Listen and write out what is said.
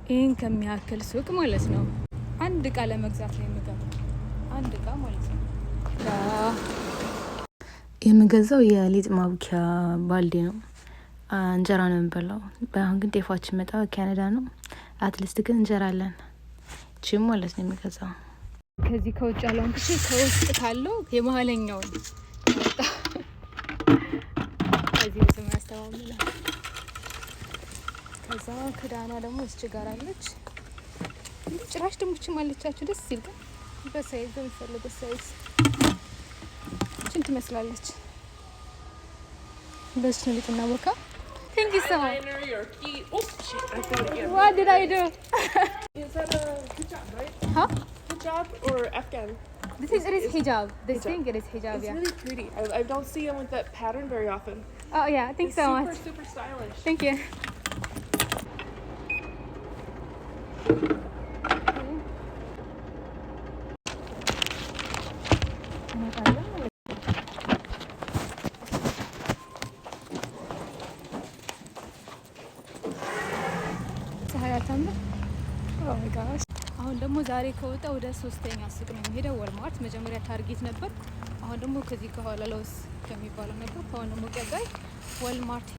ይሄን ከሚያክል ሱቅ ማለት ነው። አንድ እቃ ለመግዛት ነው የምገባው። አንድ እቃ ማለት ነው። የምገዛው የሊጥ ማቡኪያ ባልዲ ነው። እንጀራ ነው የምበላው። በአሁን ግን ጤፋችን መጣ ካናዳ ነው። አትሊስት ግን እንጀራ አለን። ቺም ማለት ነው የምገዛው። ከዚህ ከውጭ ያለውን ከውስጥ ካለው የመሀለኛው ከዚህ ብዙ ማስተዋወለ ከዛ ክዳና ደግሞ እስችጋራለች። ጭራሽ ደግሞ እቺ ማለቻችሁ ደስ ይል ግን በሳይዝ በሚፈልገው ሳይዝ እንት መስላለች። በስ ነው ሊጥና ቦካ Thank you so much. Oh shit, I got it again. What did I do? Is that a hijab, right? Huh? Hijab or Afghan? This is hijab. This thing it is hijab, It's yeah. really pretty. I don't see them with that pattern very often. Oh yeah, thanks so much. Super stylish. Thank you. አሁን ደግሞ ዛሬ ከወጣ ወደ 3ኛ ሱቅ ነው የምሄደው። ወልማርት መጀመሪያ ታርጌት ነበር። አሁን ደግሞ ከዚህ ከኋላ ለውስ ከሚባለው ነበር። አሁን ደግሞ ቀጣይ ወልማርት